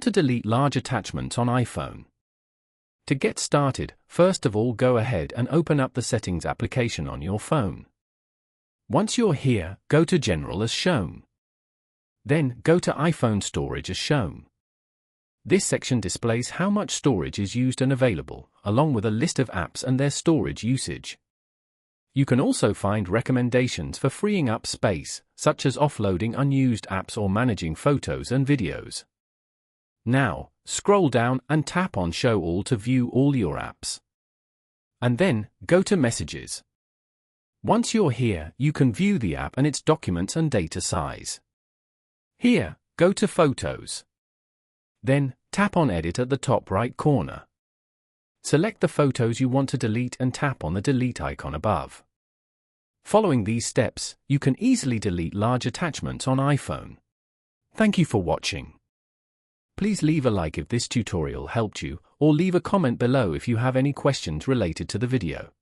How to delete large attachments on iPhone. To get started, first of all go ahead and open up the Settings application on your phone. Once you're here, go to General as shown. Then, go to iPhone Storage as shown. This section displays how much storage is used and available, along with a list of apps and their storage usage. You can also find recommendations for freeing up space, such as offloading unused apps or managing photos and videos. Now, scroll down and tap on Show All to view all your apps. And then, go to Messages. Once you're here, you can view the app and its documents and data size. Here, go to Photos. Then, tap on Edit at the top right corner. Select the photos you want to delete and tap on the Delete icon above. Following these steps, you can easily delete large attachments on iPhone. Thank you for watching. Please leave a like if this tutorial helped you, or leave a comment below if you have any questions related to the video.